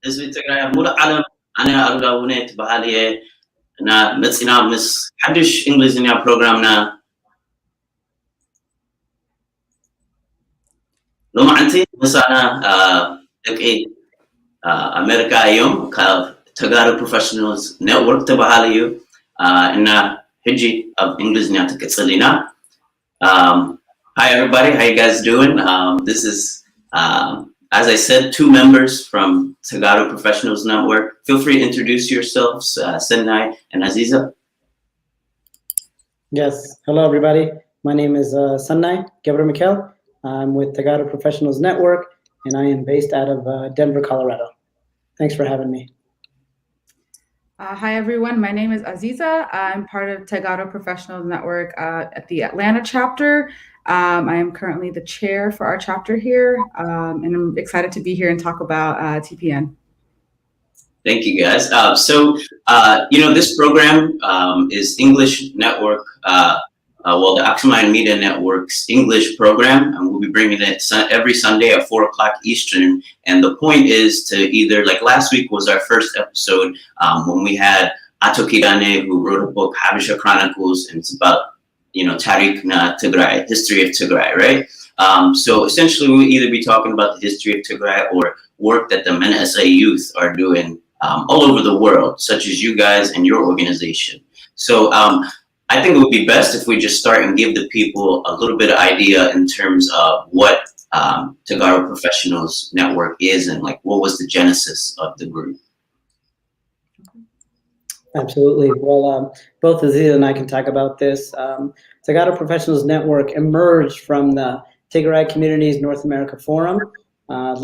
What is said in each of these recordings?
ህዝቢ ትግራይ ኣብ ሙሉእ ዓለም ኣነ ኣሉላ ውነ ትበሃል እየ እና መፂና ምስ ሓድሽ እንግሊዝኛ ፕሮግራምና ሎማዓንቲ ምሳና ደቂ ኣሜሪካ እዮም ካብ ተጋሩ ፕሮፌሽናልስ ኔትወርክ ትበሃል እዩ እና ሕጂ ኣብ እንግሊዝኛ ትቅፅል ኢና Hi everybody, how you guys doing? This is, as I said, 2 members from Tegaru Professionals Network. Feel free to introduce yourselves, Senai and Aziza. Yes, hello everybody. My name is Senai Gabriel. I'm with Tegaru Professionals Network, and I am based out of Denver, Colorado. Thanks for having me. Hi everyone, my name is Aziza. I'm part of Tegaru Professionals Network at the Atlanta chapter. I am currently the chair for our chapter here, and I'm excited to be here and talk about TPN. Thank you guys. This program is English Network, the Akamai Media Network's English program, and we'll be bringing it every Sunday at 4 o'clock Eastern. And the point is to either, like last week was our first episode when we had Ato Kirane, who wrote a book, Habesha Chronicles, and it's about, Tariq na Tigray, history of Tigray, right? So essentially we'll either be talking about the history of Tigray or work that the MENA-SA youth are doing all over the world, such as you guys and your organization. So I think it would be best if we just start and give the people a little bit of idea in terms of what Tegaru Professionals Network is and like what was the genesis of the group. Absolutely. Well, both Aziza and I can talk about this. Tegaru Professionals Network emerged from the Tigray Communities North America Forum,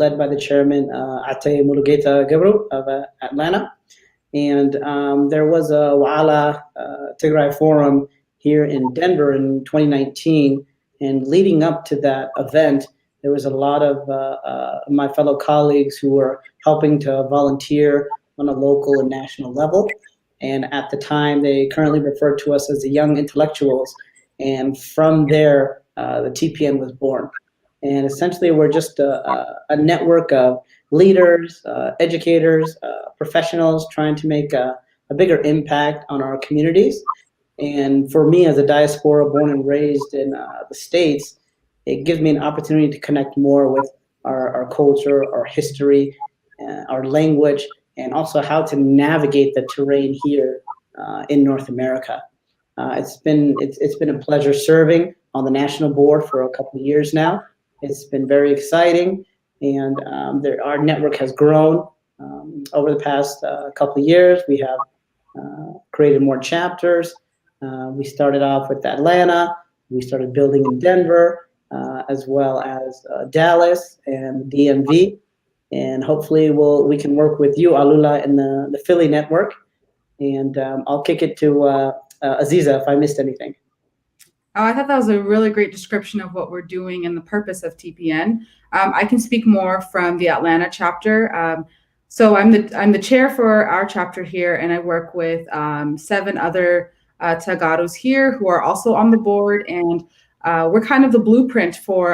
led by the chairman, Ate Mulugeta Gabru of Atlanta. And there was a Wa'ala Tigray Forum here in Denver in 2019. And leading up to that event, there was a lot of my fellow colleagues who were helping to volunteer on a local and national level. And at the time, they currently referred to us as the Young Intellectuals. And from there, the TPN was born. And essentially, we're just a network of leaders, educators, professionals trying to make a bigger impact on our communities. And for me, as a diaspora born and raised in the States, it gives me an opportunity to connect more with our culture, our history, our language, and also how to navigate the terrain here in North America. It's been a pleasure serving on the national board for a couple of years now. It's been very exciting, and our network has grown over the past couple of years. We have created more chapters. We started off with Atlanta. We started building in Denver, as well as Dallas and DMV. And hopefully we can work with you, Alula, in the Philly network. And I'll kick it to Aziza if I missed anything. I thought that was a really great description of what we're doing and the purpose of TPN. I can speak more from the Atlanta chapter. So I'm the chair for our chapter here, and I work with 7 other Tegarus here who are also on the board, and we're kind of the blueprint for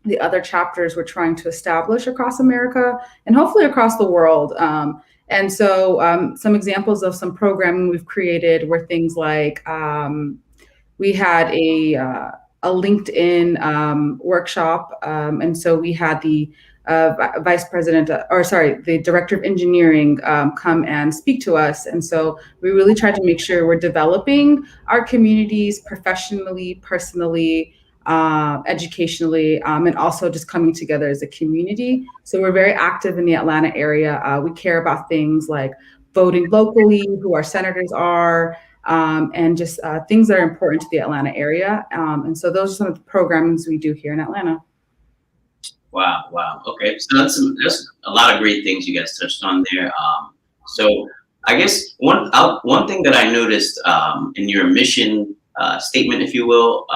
the other chapters we're trying to establish across America and hopefully across the world. And so some examples of some programming we've created were things like we had a LinkedIn workshop, and so we had the the director of engineering come and speak to us. And so we really tried to make sure we're developing our communities professionally, personally, educationally, and also just coming together as a community. So we're very active in the Atlanta area. We care about things like voting locally, who our senators are, and just things that are important to the Atlanta area. And so those are some of the programs we do here in Atlanta. Wow. Okay, so that's a lot of great things you guys touched on there. So I guess one thing that I noticed in your mission statement, if you will,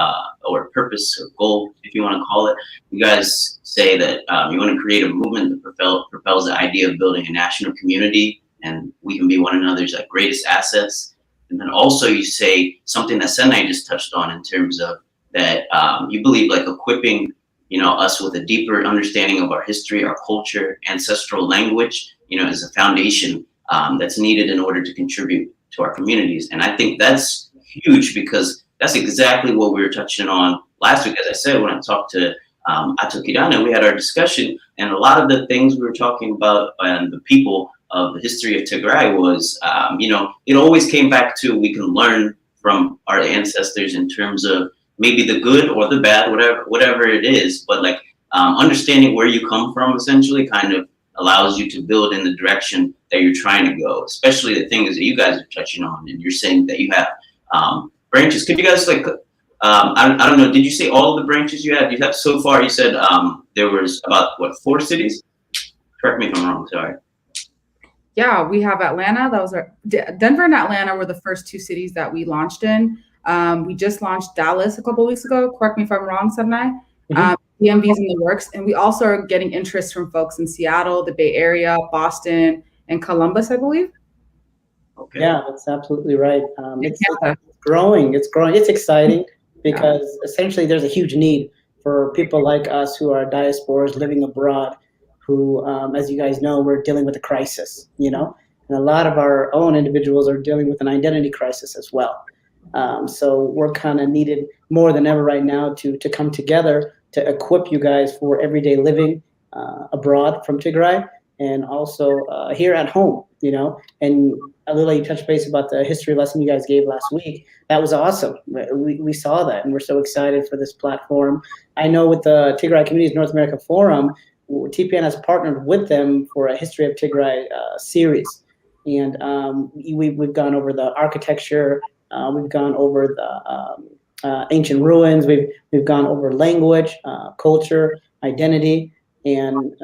or purpose or goal, if you want to call it, you guys say that you want to create a movement that propels the idea of building a national community, and we can be one another's greatest assets. And then also you say something that Senai just touched on in terms of that you believe equipping us with a deeper understanding of our history, our culture, ancestral language, is a foundation that's needed in order to contribute to our communities. And I think that's huge because that's exactly what we were touching on last week. As I said, when I talked to Ato Kirana, we had our discussion, and a lot of the things we were talking about and the people of the history of Tigray was, it always came back to we can learn from our ancestors in terms of maybe the good or the bad, whatever it is, but like understanding where you come from essentially kind of allows you to build in the direction that you're trying to go, especially the things that you guys are touching on. And you're saying that you have branches. Could you guys I don't know, did you say all of the branches you had? You have so far, you said there was about, 4 cities? Correct me if I'm wrong, sorry. Yeah, we have Atlanta. That was Denver and Atlanta were the first 2 cities that we launched in. We just launched Dallas a couple of weeks ago. Correct me if I'm wrong, Sadnai. DMV's in the works. And we also are getting interest from folks in Seattle, the Bay Area, Boston, and Columbus, I believe. Okay. Yeah, that's absolutely right. It's growing. It's growing. It's exciting because essentially there's a huge need for people like us who are diasporas living abroad who, as you guys know, we're dealing with a crisis, and a lot of our own individuals are dealing with an identity crisis as well. So we're kind of needed more than ever right now to come together to equip you guys for everyday living abroad from Tigray and also here at home, and Alila, you touched base about the history lesson you guys gave last week. That was awesome. We saw that, and we're so excited for this platform. I know with the Tigray Communities North America Forum, TPN has partnered with them for a History of Tigray series. And we've gone over the architecture, we've gone over the ancient ruins, we've gone over language, culture, identity, and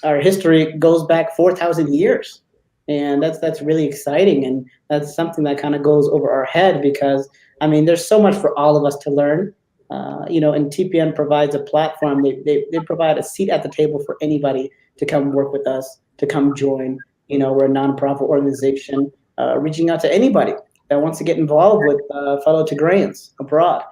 our history goes back 4,000 years. And that's really exciting, and that's something that kind of goes over our head because there's so much for all of us to learn, and TPN provides a platform. They provide a seat at the table for anybody to come work with us, to come join. We're a nonprofit organization reaching out to anybody that wants to get involved with fellow Tigrayans abroad.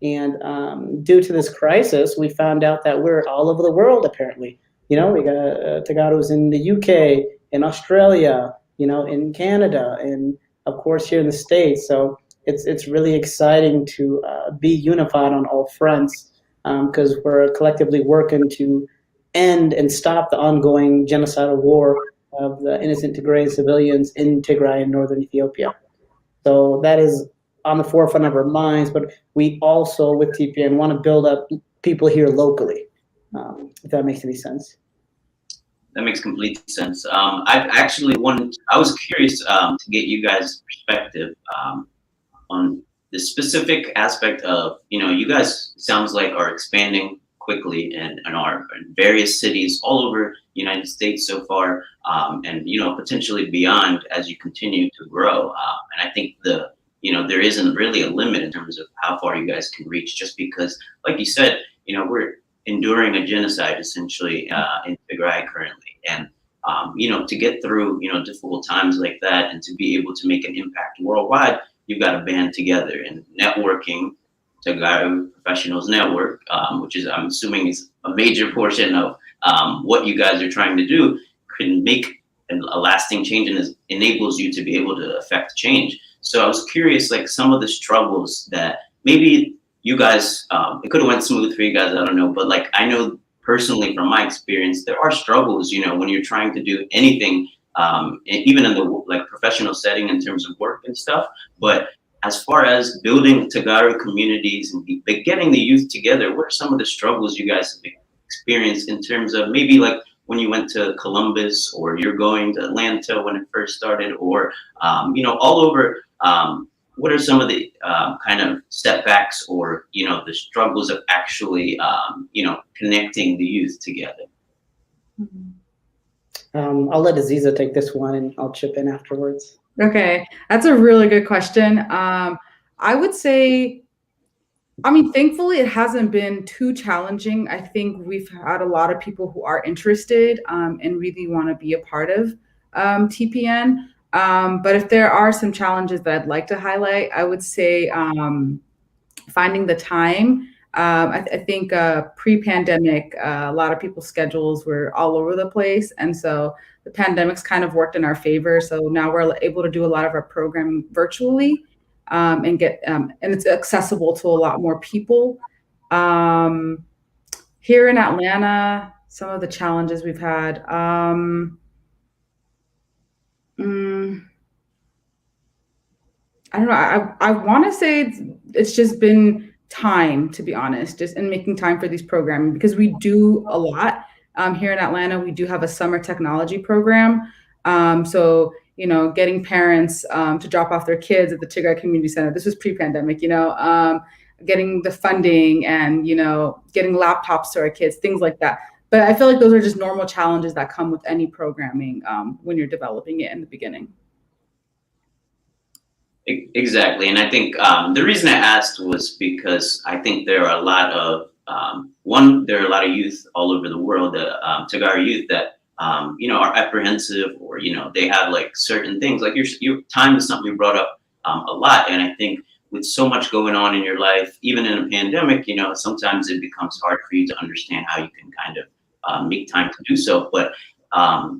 And due to this crisis, we found out that we're all over the world apparently. We got Tegaru's in the UK, in Australia, in Canada, and of course here in the States. So it's really exciting to be unified on all fronts because we're collectively working to end and stop the ongoing genocidal war of the innocent Tigrayan civilians in Tigray and northern Ethiopia. So that is on the forefront of our minds, but we also with TPN want to build up people here locally, if that makes any sense. That makes complete sense. I was curious to get you guys' perspective on the specific aspect of, you guys sounds like are expanding quickly and are in various cities all over the United States so far, and potentially beyond as you continue to grow. And I think there isn't really a limit in terms of how far you guys can reach, just because, like you said, we're enduring a genocide essentially in Tigray currently, and to get through difficult times like that and to be able to make an impact worldwide, you've got to band together. And networking, Tegaru Professionals Network, which is, I'm assuming, is a major portion of what you guys are trying to do, can make a lasting change and enables you to be able to affect change. So I was curious, like some of the struggles that maybe you guys, it could have went smooth for you guys, I don't know, but like I know personally from my experience, there are struggles, when you're trying to do anything, even in the professional setting in terms of work and stuff. But as far as building Tegaru communities and getting the youth together, what are some of the struggles you guys have experienced in terms of maybe like when you went to Columbus, or you're going to Atlanta when it first started, or all over? What are some of the kind of setbacks or the struggles of actually connecting the youth together? I'll let Aziza take this one, and I'll chip in afterwards. Okay, that's a really good question. I would say, thankfully, it hasn't been too challenging. I think we've had a lot of people who are interested and really want to be a part of TPN. But if there are some challenges that I'd like to highlight, I would say finding the time. I think pre-pandemic, a lot of people's schedules were all over the place. And so the pandemic's kind of worked in our favor. So now we're able to do a lot of our programming virtually, and it's accessible to a lot more people. Here in Atlanta, some of the challenges we've had. I don't know. I want to say it's just been time, to be honest, just in making time for these programming, because we do a lot. Here in Atlanta, we do have a summer technology program. So, getting parents to drop off their kids at the Tegaru Community Center. This was pre-pandemic, getting the funding and, getting laptops to our kids, things like that. But I feel like those are just normal challenges that come with any programming when you're developing it in the beginning. Exactly, and I think the reason I asked was because I think there are a lot of there are a lot of youth all over the world, Tegaru youth that are apprehensive, or they have like certain things. Like your time is something you brought up a lot, and I think with so much going on in your life, even in a pandemic, sometimes it becomes hard for you to understand how you can kind of make time to do so. But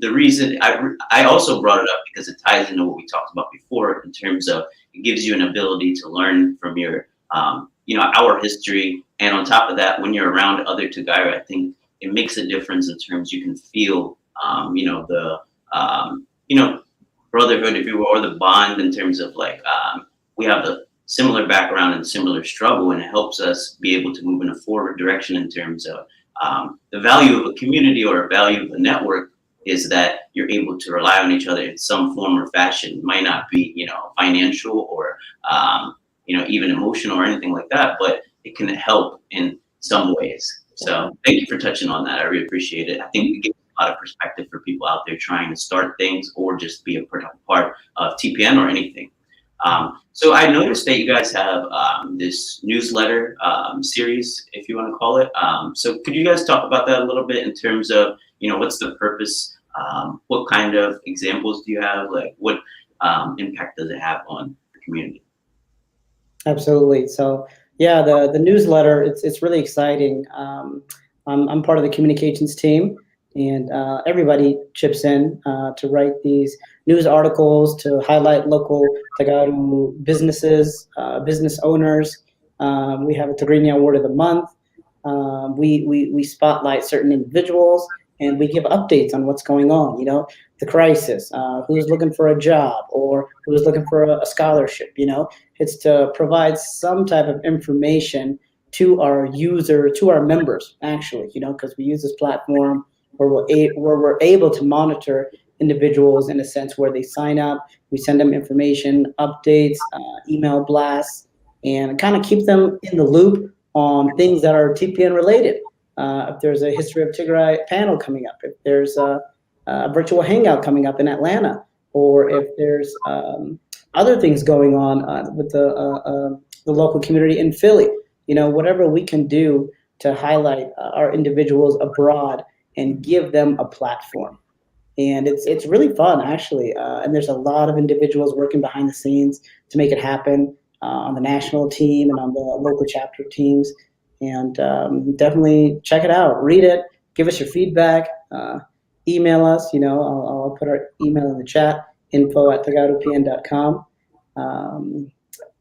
the reason I also brought it up because it ties into what we talked about before in terms of it gives you an ability to learn from your, our history. And on top of that, when you're around other Tegaru, I think it makes a difference in terms you can feel, the, brotherhood, if you will, or the bond in terms of like, we have a similar background and similar struggle, and it helps us be able to move in a forward direction in terms of the value of a community or a value of a network is that you're able to rely on each other in some form or fashion. It might not be, financial or, even emotional or anything like that, but it can help in some ways. So thank you for touching on that. I really appreciate it. I think it gives a lot of perspective for people out there trying to start things or just be a part of TPN or anything. So I noticed that you guys have this newsletter series, if you want to call it. So could you guys talk about that a little bit in terms of, what's the purpose? What kind of examples do you have? Like what impact does it have on the community? Absolutely. So yeah, the newsletter, it's really exciting. I'm part of the communications team, and everybody chips in to write these news articles to highlight local Tegaru businesses, business owners. We have a Tigrinya Award of the Month. We spotlight certain individuals, and we give updates on what's going on, the crisis, who's looking for a job or who's looking for a scholarship, It's to provide some type of information to our to our members, actually, because we use this platform where we're able to monitor individuals in a sense where they sign up. We send them information, updates, email blasts, and kind of keep them in the loop on things that are TPN related. If there's a History of Tigray panel coming up, if there's a virtual hangout coming up in Atlanta, or if there's other things going on with the local community in Philly, whatever we can do to highlight our individuals abroad and give them a platform. And it's really fun, actually. And there's a lot of individuals working behind the scenes to make it happen on the national team and on the local chapter teams. And definitely check it out, read it, give us your feedback, email us. I'll put our email in the chat, info@tegarupn.com.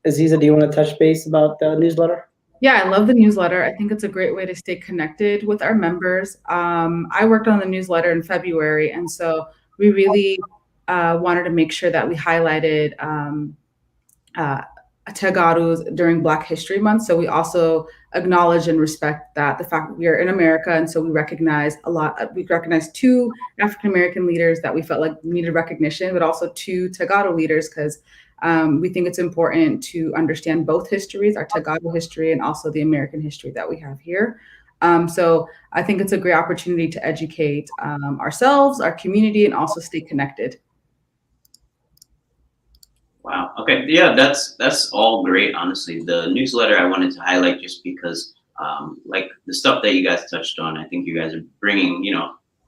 Aziza, do you want to touch base about the newsletter? Yeah, I love the newsletter. I think it's a great way to stay connected with our members. I worked on the newsletter in February, and so we really wanted to make sure that we highlighted Tegarus during Black History Month. So we also acknowledge and respect that the fact that we are in America, and so we recognize we recognize 2 African American leaders that we felt like needed recognition, but also 2 Tegaru leaders, because we think it's important to understand both histories, our Tegaru history and also the American history that we have here. So I think it's a great opportunity to educate ourselves, our community, and also stay connected. Wow. Okay. Yeah, that's all great. Honestly, the newsletter I wanted to highlight just because, like the stuff that you guys touched on, I think you guys are bringing,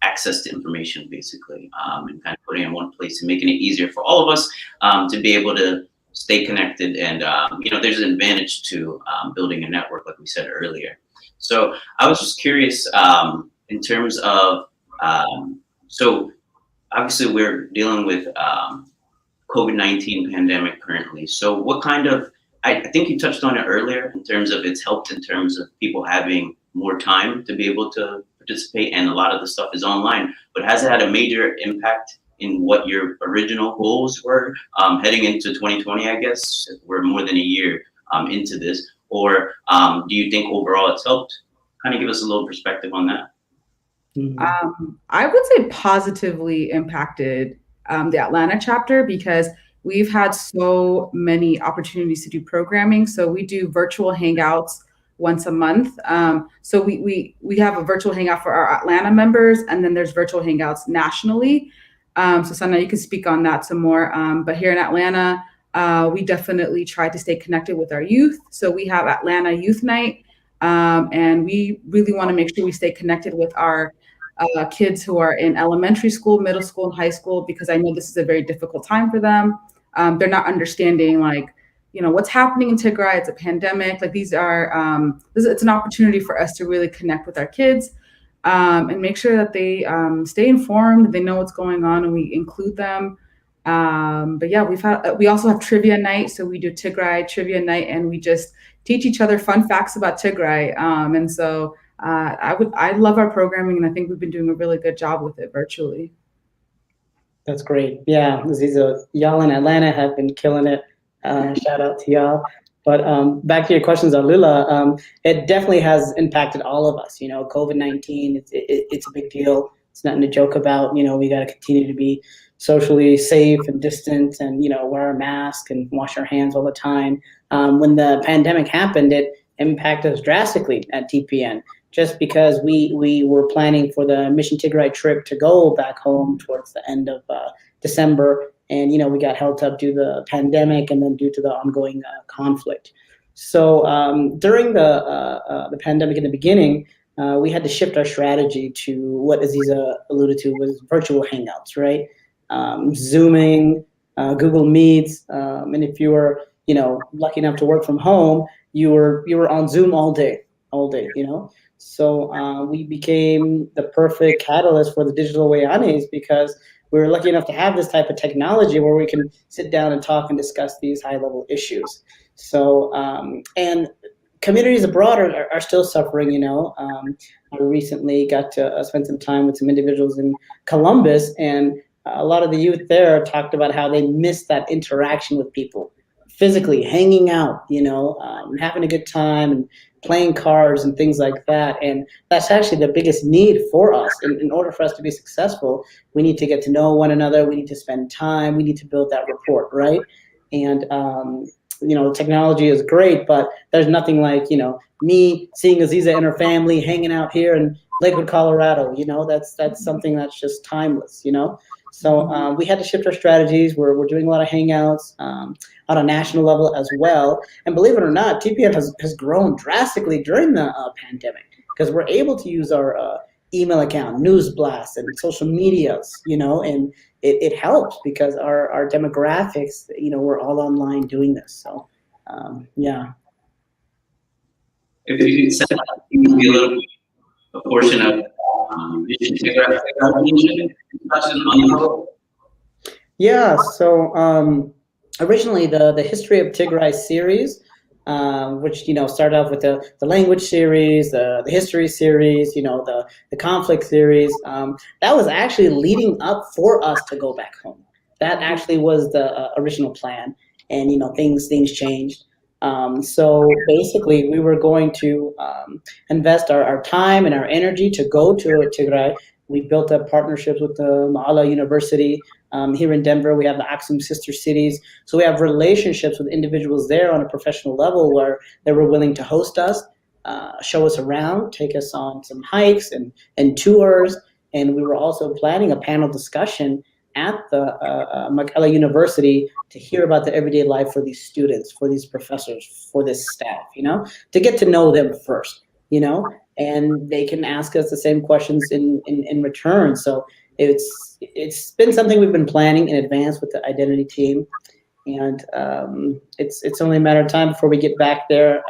access to information basically, and kind of putting it in one place and making it easier for all of us to be able to stay connected. And there's an advantage to building a network, like we said earlier. So I was just curious in terms of obviously we're dealing with COVID-19 pandemic currently. So what kind of, I think you touched on it earlier in terms of it's helped in terms of people having more time to be able to participate, and a lot of the stuff is online, but has it had a major impact in what your original goals were heading into 2020, I guess? We're more than a year into this. Or do you think overall it's helped? Kind of give us a little perspective on that. I would say positively impacted the Atlanta chapter, because we've had so many opportunities to do programming. So we do virtual hangouts once a month. So we have a virtual hangout for our Atlanta members, and then there's virtual hangouts nationally. So Sana, you can speak on that some more. But here in Atlanta, we definitely try to stay connected with our youth. So we have Atlanta Youth Night, and we really want to make sure we stay connected with our kids who are in elementary school, middle school, and high school, because I know this is a very difficult time for them. They're not understanding, like, what's happening in Tigray. It's a pandemic. Like, these are, it's an opportunity for us to really connect with our kids and make sure that they stay informed, they know what's going on, and we include them. But yeah, we also have trivia night. So we do Tigray trivia night, and we just teach each other fun facts about Tigray. And so I love our programming, and I think we've been doing a really good job with it virtually. That's great. Yeah, Aziza, y'all in Atlanta have been killing it. Shout out to y'all. But back to your questions, Alila, it definitely has impacted all of us. COVID-19, it's a big deal. It's nothing to joke about. We got to continue to be socially safe and distant, and wear a mask and wash our hands all the time. When the pandemic happened, it impacted us drastically at TPN, just because we were planning for the Mission Tigray trip to go back home towards the end of December. And, we got held up due to the pandemic, and then due to the ongoing conflict. So during the pandemic in the beginning, we had to shift our strategy to what Aziza alluded to, was virtual hangouts, right? Zooming, Google Meets, and if you were, lucky enough to work from home, you were on Zoom all day. So we became the perfect catalyst for the digital Wayanes, because we were lucky enough to have this type of technology where we can sit down and talk and discuss these high-level issues. So, and communities abroad are still suffering. I recently got to spend some time with some individuals in Columbus, and a lot of the youth there talked about how they missed that interaction with people, physically hanging out, having a good time and playing cards and things like that. And that's actually the biggest need for us. In order for us to be successful, we need to get to know one another. We need to spend time. We need to build that rapport, right? And, technology is great, but there's nothing like, me seeing Aziza and her family hanging out here in Lakewood, Colorado. That's something that's just timeless, So we had to shift our strategies. We're doing a lot of hangouts on a national level as well. And believe it or not, TPN has grown drastically during the pandemic, because we're able to use our email account, news blasts, and social medias, and it helps because our demographics, we're all online doing this. So, yeah. If you could set up maybe a little a portion of Yeah, so originally the History of Tigray series, which started off with the language series, the history series, the conflict series, that was actually leading up for us to go back home. That actually was the original plan, and things changed. So basically, we were going to invest our time and our energy to go to Tigray. We built up partnerships with the Ma'ala University. Here in Denver, we have the Aksum Sister Cities. So we have relationships with individuals there on a professional level where they were willing to host us, show us around, take us on some hikes and tours. And we were also planning a panel discussion at the Ma'ala University to hear about the everyday life for these students, for these professors, for this staff, to get to know them first, and they can ask us the same questions in return. So it's been something we've been planning in advance with the identity team, and it's only a matter of time before we get back there.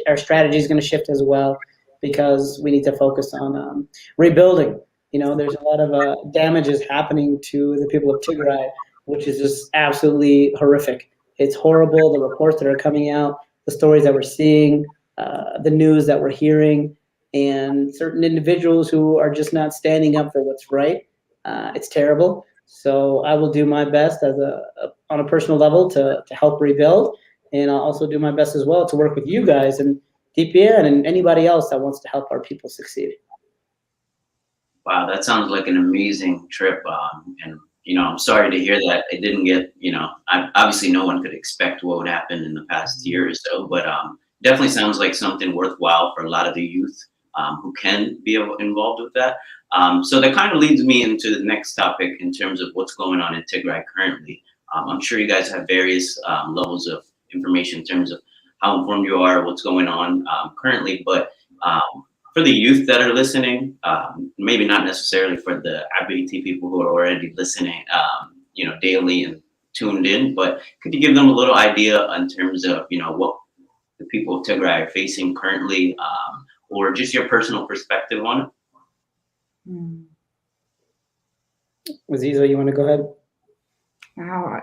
Our strategy is going to shift as well, because we need to focus on rebuilding There's a lot of damages happening to the people of Tigray, which is just absolutely horrific. It's horrible. The reports that are coming out, the stories that we're seeing, the news that we're hearing, and certain individuals who are just not standing up for what's right. It's terrible. So I will do my best on a personal level to help rebuild, and I'll also do my best as well to work with you guys and TPN and anybody else that wants to help our people succeed. Wow, that sounds like an amazing trip. And I'm sorry to hear that it didn't get. Obviously no one could expect what would happen in the past year or so, but definitely sounds like something worthwhile for a lot of the youth who can be involved with that. So that kind of leads me into the next topic in terms of what's going on in Tigray currently. I'm sure you guys have various levels of information in terms of how informed you are, what's going on currently, but for the youth that are listening, maybe not necessarily for the IBT people who are already listening, daily and tuned in, but could you give them a little idea in terms of, what the people of Tigray are facing currently, or just your personal perspective on it? Aziza, you want to go ahead? Wow,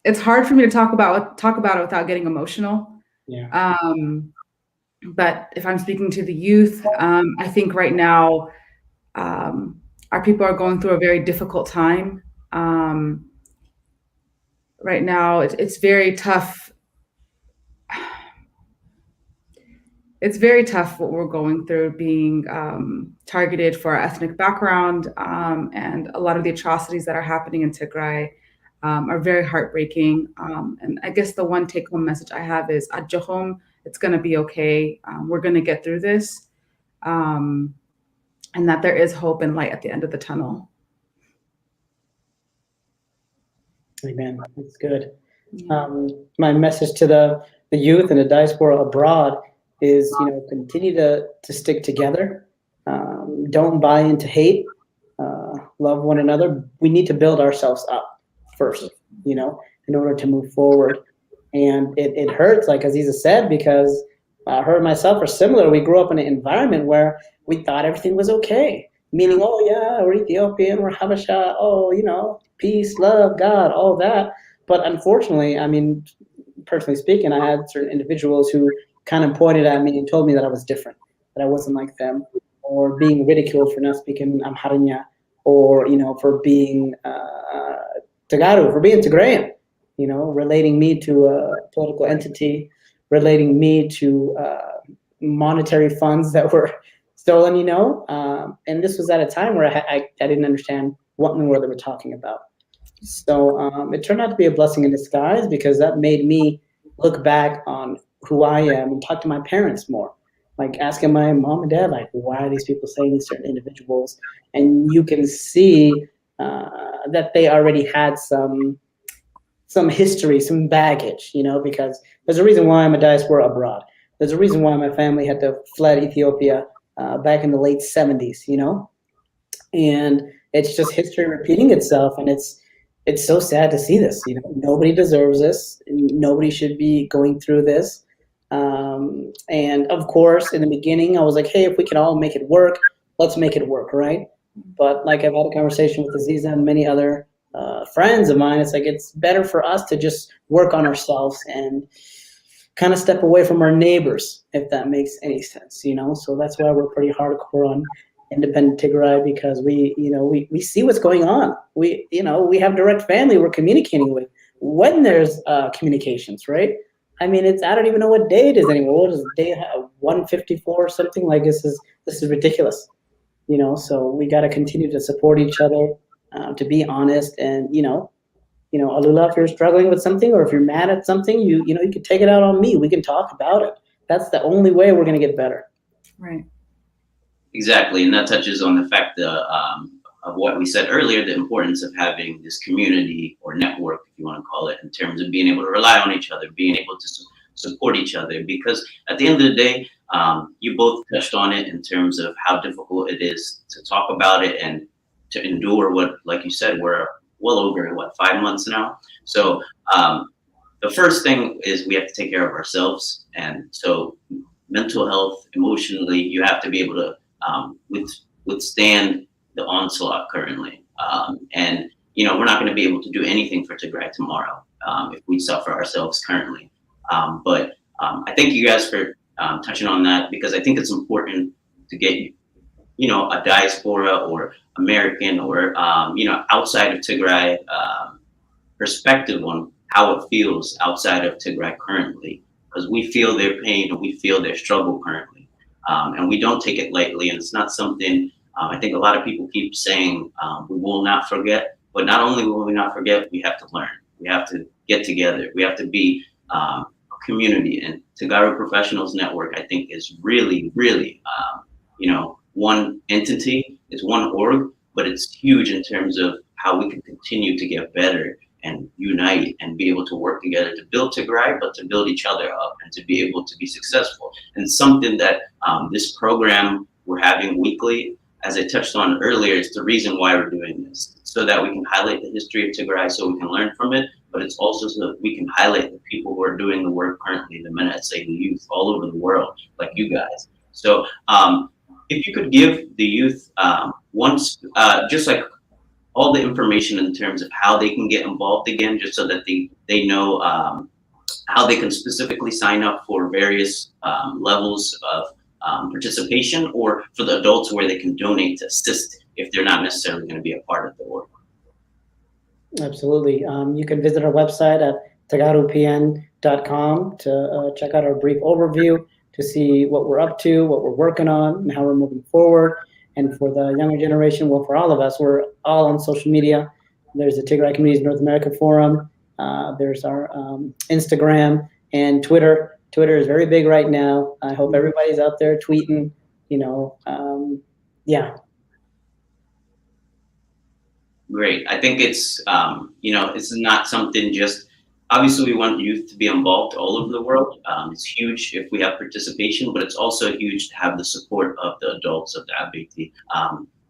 it's hard for me to talk about it without getting emotional. Yeah. But if I'm speaking to the youth, I think right now our people are going through a very difficult time. Right now, it's very tough. It's very tough what we're going through, being targeted for our ethnic background, and a lot of the atrocities that are happening in Tigray are very heartbreaking. And I guess the one take-home message I have is at Jahom, it's going to be okay. We're going to get through this, and that there is hope and light at the end of the tunnel. Amen. That's good. My message to the youth and the diaspora abroad is, continue to stick together. Don't buy into hate. Love one another. We need to build ourselves up first, in order to move forward. And it hurts, like Aziza said, because her and myself are similar. We grew up in an environment where we thought everything was okay. Meaning, oh yeah, we're Ethiopian, we're Habesha, peace, love, God, all that. But unfortunately, personally speaking, I had certain individuals who kind of pointed at me and told me that I was different, that I wasn't like them, or being ridiculed for not speaking Amharinya, or, for being Tegaru, for being Tigrayan, relating me to a political entity, relating me to monetary funds that were stolen, and this was at a time where I didn't understand what in the world they were talking about. So it turned out to be a blessing in disguise, because that made me look back on who I am and talk to my parents more, like asking my mom and dad, like, why are these people saying these certain individuals? And you can see that they already had some history, some baggage, because there's a reason why I'm a diaspora abroad. There's a reason why my family had to fled Ethiopia back in the late 70s, and it's just history repeating itself. And it's so sad to see this. Nobody deserves this. Nobody should be going through this. And of course, in the beginning, I was like, hey, if we can all make it work, let's make it work, right? But like I've had a conversation with Aziza and many other friends of mine, it's like it's better for us to just work on ourselves and kind of step away from our neighbors, if that makes any sense, So that's why we're pretty hardcore on independent Tigray, because we see what's going on. We have direct family we're communicating with when there's communications, right? I don't even know what day it is anymore. What is day 154 or something? Like this is ridiculous, So we got to continue to support each other, to be honest, and Alula, if you're struggling with something or if you're mad at something, you can take it out on me. We can talk about it. That's the only way we're going to get better. Right. Exactly, and that touches on the fact of what we said earlier, the importance of having this community or network, if you want to call it, in terms of being able to rely on each other, being able to support each other. Because at the end of the day, you both touched on it in terms of how difficult it is to talk about it and to endure what, like you said, we're well over, 5 months now. So the first thing is we have to take care of ourselves. And so mental health, emotionally, you have to be able to withstand the onslaught currently. And we're not going to be able to do anything for Tigray tomorrow if we suffer ourselves currently. But I thank you guys for touching on that, because I think it's important to get a diaspora or American or outside of Tigray perspective on how it feels outside of Tigray currently, because we feel their pain and we feel their struggle currently, and we don't take it lightly. And it's not something I think a lot of people keep saying we will not forget. But not only will we not forget, we have to learn. We have to get together. We have to be a community. And Tegaru Professionals Network, I think, is really, really, one entity. It's one org, but it's huge in terms of how we can continue to get better and unite and be able to work together to build Tigray, but to build each other up and to be able to be successful. And something that this program we're having weekly, as I touched on earlier, is the reason why we're doing this, so that we can highlight the history of Tigray, so we can learn from it, but it's also so that we can highlight the people who are doing the work currently, the Menetseg, the youth all over the world, like you guys. So if you could give the youth just like all the information in terms of how they can get involved again, just so that they know how they can specifically sign up for various levels of participation, or for the adults where they can donate to assist if they're not necessarily going to be a part of the work. Absolutely. You can visit our website at tegarupn.com to check out our brief overview, to see what we're up to, what we're working on, and how we're moving forward. And for the younger generation, well, for all of us, we're all on social media. There's the Tigray Communities North America Forum. There's our Instagram and Twitter. Twitter is very big right now. I hope everybody's out there tweeting, yeah. Great. I think it's, it's not something just, obviously we want youth to be involved all over the world. It's huge if we have participation, but it's also huge to have the support of the adults of the Abeti,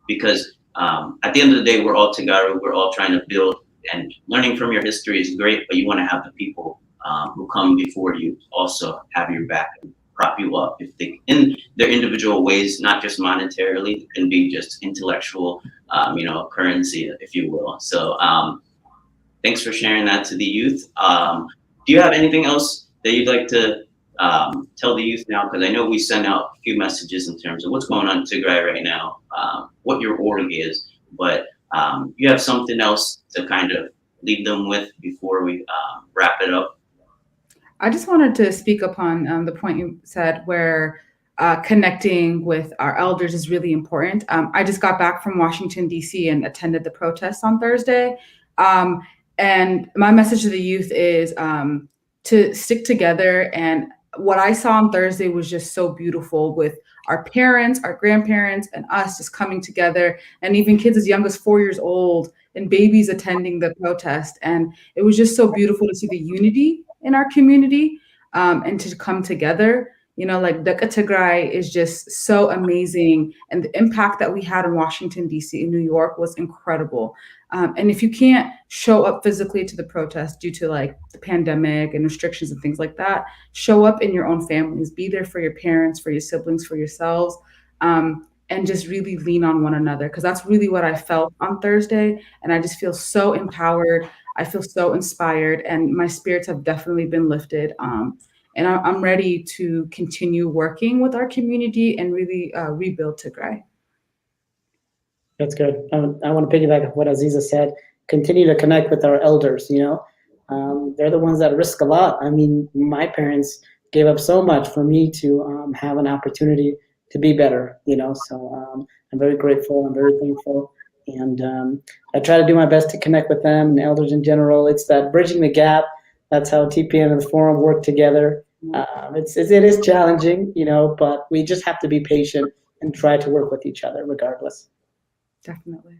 because at the end of the day, we're all Tegaru, we're all trying to build, and learning from your history is great, but you want to have the people who come before you also have your back and prop you up if they, in their individual ways, not just monetarily, it can be just intellectual, currency, if you will. So thanks for sharing that to the youth. Do you have anything else that you'd like to tell the youth now? Because I know we sent out a few messages in terms of what's going on in Tigray right now, what your org is, but you have something else to kind of leave them with before we wrap it up? I just wanted to speak upon the point you said where connecting with our elders is really important. I just got back from Washington, D.C. and attended the protests on Thursday. And my message to the youth is to stick together. And what I saw on Thursday was just so beautiful, with our parents, our grandparents, and us just coming together, and even kids as young as 4 years old and babies attending the protest. And it was just so beautiful to see the unity in our community and to come together. Like Deka Tigray is just so amazing. And the impact that we had in Washington, D.C. and New York was incredible. And if you can't show up physically to the protest due to like the pandemic and restrictions and things like that, show up in your own families, be there for your parents, for your siblings, for yourselves, and just really lean on one another. Because that's really what I felt on Thursday. And I just feel so empowered. I feel so inspired, and my spirits have definitely been lifted. And I'm ready to continue working with our community and really rebuild Tigray. That's good. I want to piggyback on what Aziza said. Continue to connect with our elders. They're the ones that risk a lot. I mean, my parents gave up so much for me to have an opportunity to be better. So I'm very grateful. I'm very thankful, and I try to do my best to connect with them and elders in general. It's that bridging the gap. That's how TPN and the forum work together. It is challenging, but we just have to be patient and try to work with each other regardless. Definitely.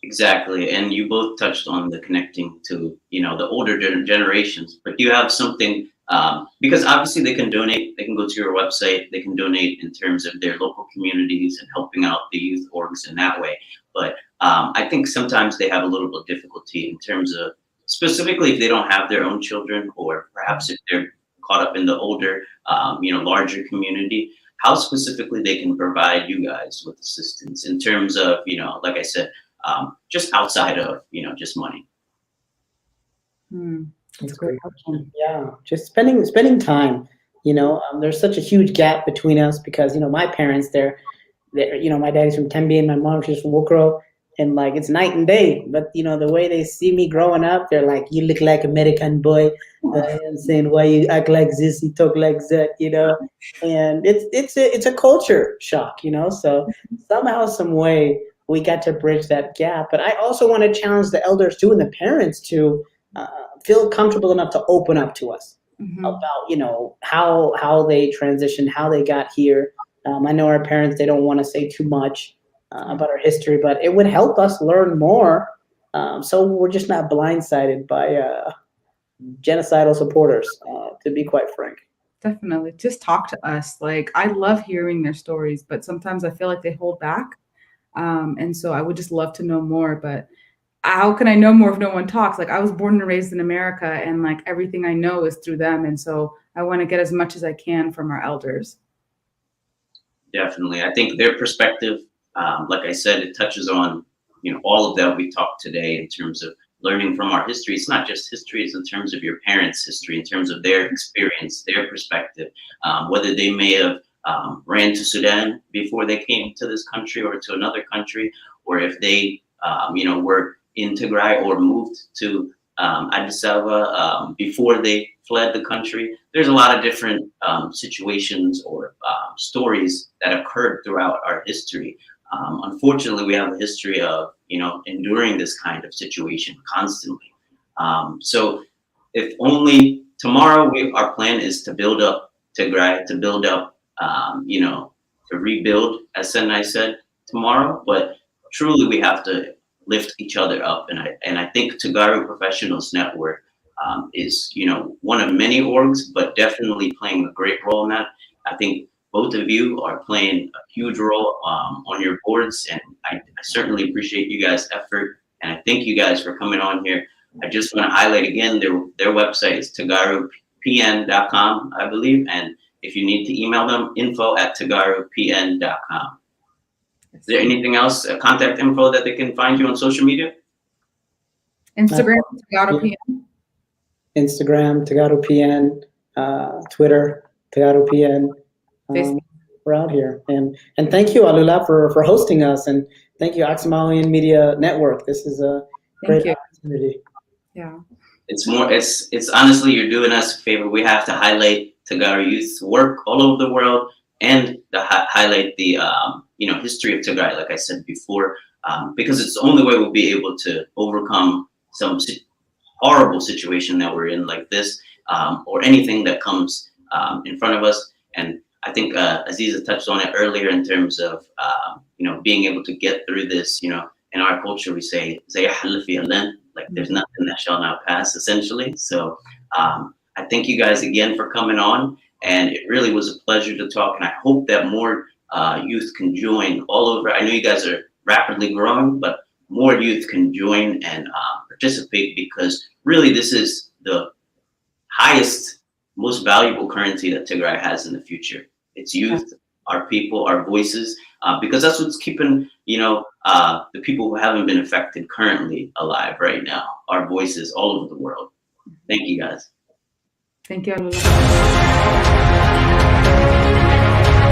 Exactly. And you both touched on the connecting to, the older generations, but you have something, because obviously they can donate, they can go to your website, they can donate in terms of their local communities and helping out the youth orgs in that way. But I think sometimes they have a little bit of difficulty in terms of, specifically if they don't have their own children, or perhaps if they're caught up in the older, larger community. how specifically they can provide you guys with assistance in terms of, like I said, just outside of, just money. That's a great question. Yeah, just spending time. There's such a huge gap between us because my parents, my daddy's from Tembe and my mom, she's from Wokro, and like it's night and day. But the way they see me growing up, they're like, "You look like American boy." I'm saying, "Why you act like this? You talk like that?" And it's a culture shock. So somehow, some way, we got to bridge that gap. But I also want to challenge the elders too and the parents to feel comfortable enough to open up to us about how they transitioned, how they got here. I know our parents, they don't want to say too much about our history, but it would help us learn more, so we're just not blindsided by genocidal supporters, to be quite frank. Definitely. Just talk to us. Like, I love hearing their stories, but sometimes I feel like they hold back. And so I would just love to know more, but how can I know more if no one talks? Like, I was born and raised in America, and like everything I know is through them. And so I want to get as much as I can from our elders. Definitely. I think their perspective, like I said, it touches on, all of that we talked today in terms of learning from our history. It's not just history, it's in terms of your parents' history, in terms of their experience, their perspective, whether they may have ran to Sudan before they came to this country or to another country, or if they, were in Tigray or moved to Addis Ababa before they fled the country. There's a lot of different situations or stories that occurred throughout our history. Unfortunately, we have a history of, enduring this kind of situation constantly. So if only tomorrow, our plan is to build up Tigray, to build up, to rebuild, as Senai said, tomorrow. But truly, we have to lift each other up. And I think Tegaru Professionals Network is, one of many orgs, but definitely playing a great role in that. I think both of you are playing a huge role on your boards, and I certainly appreciate you guys' effort. And I thank you guys for coming on here. I just want to highlight again, their website is tegarupn.com, I believe. And if you need to email them, info@tegarupn.com. Is there anything else, contact info that they can find you on social media? Instagram, Tegaru PN. Instagram, Tegaru PN, Twitter, Tegaru PN. We're out here. And thank you, Alula, for hosting us. And thank you, Aksamawian Media Network. This is a great opportunity. Yeah. It's honestly, you're doing us a favor. We have to highlight Tegaru youth's work all over the world and highlight the history of Tigray, like I said before, because it's the only way we'll be able to overcome some horrible situation that we're in, like this, or anything that comes in front of us. And I think Aziza touched on it earlier in terms of being able to get through this. In our culture, we say like there's nothing that shall not pass, essentially. So I thank you guys again for coming on, and it really was a pleasure to talk. And I hope that more youth can join all over. I know you guys are rapidly growing, but more youth can join and participate, because really this is the highest, most valuable currency that Tigray has in the future. It's youth, our people, our voices, because that's what's keeping, the people who haven't been affected currently alive right now, our voices all over the world. Thank you, guys. Thank you.